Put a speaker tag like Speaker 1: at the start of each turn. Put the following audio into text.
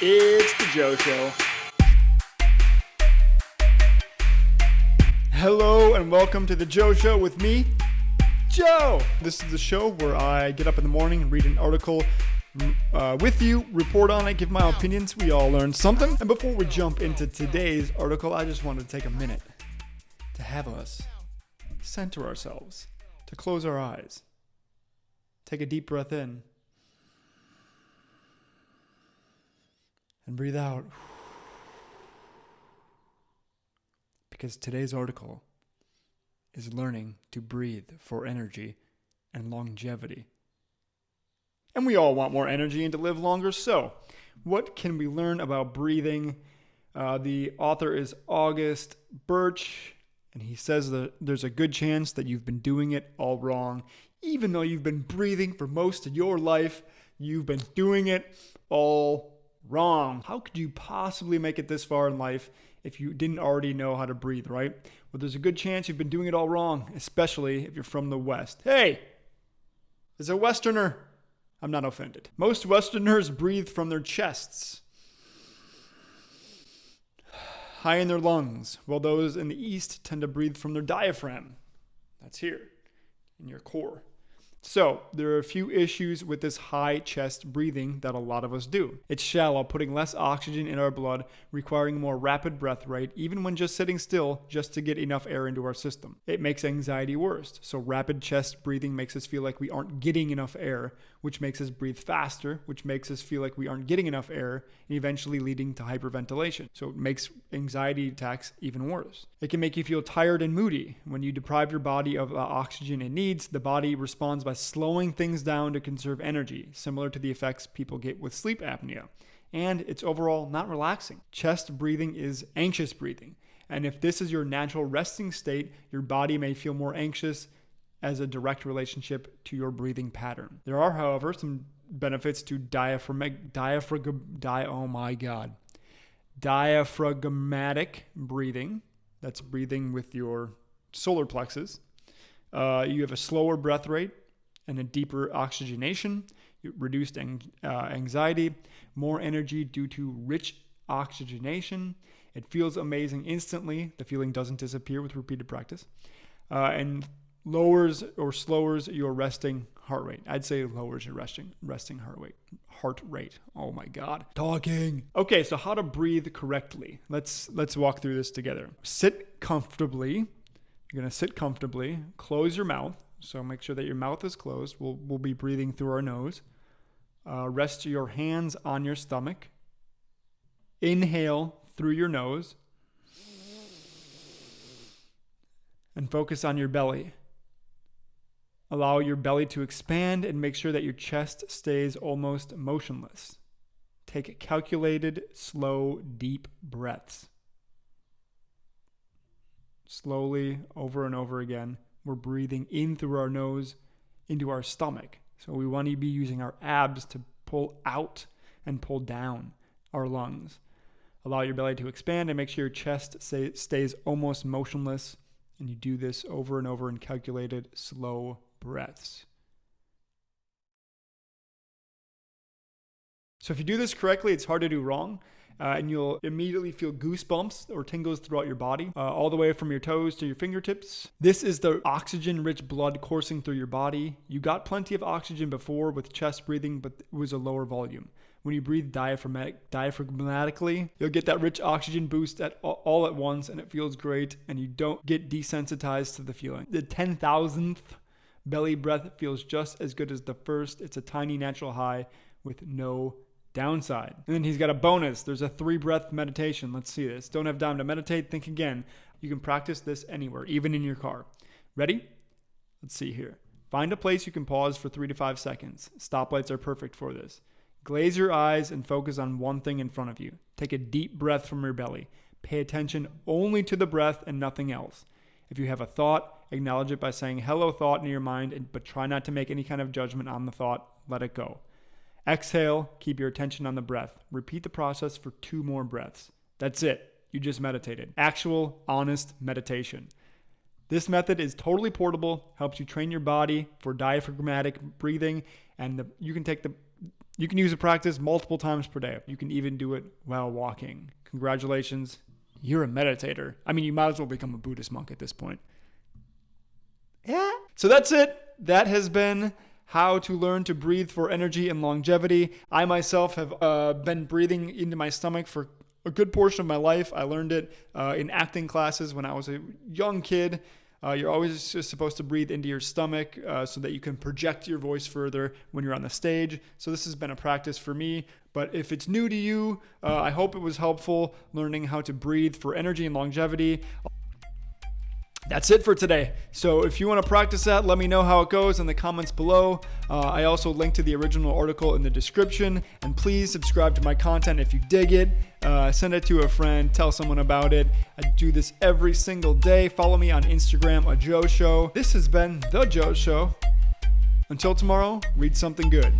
Speaker 1: It's the Joe Show. Hello and welcome to the Joe Show with me, Joe. This is the show where I get up in the morning and read an article with you, report on it, give my opinions. We all learn something. And before we jump into today's article, I just wanted to take a minute to have us center ourselves, to close our eyes, take a deep breath in, and breathe out. Because today's article is learning to breathe for energy and longevity. And we all want more energy and to live longer, so what can we learn about breathing? The author is August Birch, and he says that there's a good chance that you've been doing it all wrong. Even though you've been breathing for most of your life, you've been doing it all wrong. How could you possibly make it this far in life if you didn't already know how to breathe, right? Well, there's a good chance you've been doing it all wrong, especially if you're from the West. Hey, as a Westerner, I'm not offended. Most Westerners breathe from their chests, high in their lungs, while those in the East tend to breathe from their diaphragm. That's here, in your core. So, there are a few issues with this high chest breathing that a lot of us do. It's shallow, putting less oxygen in our blood, requiring a more rapid breath rate, even when just sitting still, just to get enough air into our system. It makes anxiety worse. So, rapid chest breathing makes us feel like we aren't getting enough air, which makes us breathe faster, which makes us feel like we aren't getting enough air, and eventually leading to hyperventilation. So, it makes anxiety attacks even worse. It can make you feel tired and moody. When you deprive your body of the oxygen it needs, the body responds by slowing things down to conserve energy, similar to the effects people get with sleep apnea. And it's overall not relaxing. Chest breathing is anxious breathing. And if this is your natural resting state, your body may feel more anxious as a direct relationship to your breathing pattern. There are, however, some benefits to diaphragmatic breathing. That's breathing with your solar plexus. You have a slower breath rate and a deeper oxygenation, reduced anxiety, more energy due to rich oxygenation. It feels amazing instantly. The feeling doesn't disappear with repeated practice. And lowers or slows your resting heart rate. I'd say lowers your resting heart rate. Oh my God. Talking. Okay, so how to breathe correctly. Let's walk through this together. Sit comfortably. You're going to sit comfortably. Close your mouth. So make sure that your mouth is closed. We'll be breathing through our nose. Rest your hands on your stomach. Inhale through your nose. And focus on your belly. Allow your belly to expand and make sure that your chest stays almost motionless. Take calculated, slow, deep breaths. Slowly, over and over again, we're breathing in through our nose into our stomach. So we want to be using our abs to pull out and pull down our lungs. Allow your belly to expand and make sure your chest stays almost motionless. And you do this over and over in calculated, slow breaths. So if you do this correctly, it's hard to do wrong. And you'll immediately feel goosebumps or tingles throughout your body, all the way from your toes to your fingertips. This is the oxygen-rich blood coursing through your body. You got plenty of oxygen before with chest breathing, but it was a lower volume. When you breathe diaphragmatically, you'll get that rich oxygen boost all at once, and it feels great, and you don't get desensitized to the feeling. The 10,000th belly breath feels just as good as the first. It's a tiny natural high with no downside. And then he's got a bonus. There's a 3-breath meditation. Let's see this. Don't have time to meditate? Think again. You can practice this anywhere, even in your car. Ready? Let's see here. Find a place you can pause for 3 to 5 seconds. Stoplights are perfect for this. Glaze your eyes and focus on one thing in front of you. Take a deep breath from your belly. Pay attention only to the breath and nothing else. If you have a thought, acknowledge it by saying hello thought in your mind, but try not to make any kind of judgment on the thought. Let it go. Exhale, keep your attention on the breath. Repeat the process for 2 more breaths. That's it. You just meditated. Actual, honest meditation. This method is totally portable, helps you train your body for diaphragmatic breathing, and you can take You can use a practice multiple times per day. You can even do it while walking. Congratulations, you're a meditator. I mean, you might as well become a Buddhist monk at this point. Yeah. So that's it. That has been how to learn to breathe for energy and longevity. I myself have been breathing into my stomach for a good portion of my life. I learned it in acting classes when I was a young kid. You're always just supposed to breathe into your stomach so that you can project your voice further when you're on the stage. So this has been a practice for me. But if it's new to you, I hope it was helpful learning how to breathe for energy and longevity. That's it for today. So if you want to practice that, let me know how it goes in the comments below. I also linked to the original article in the description. And please subscribe to my content if you dig it. Send it to a friend. Tell someone about it. I do this every single day. Follow me on Instagram, hijoeshow. This has been The Joe Show. Until tomorrow, read something good.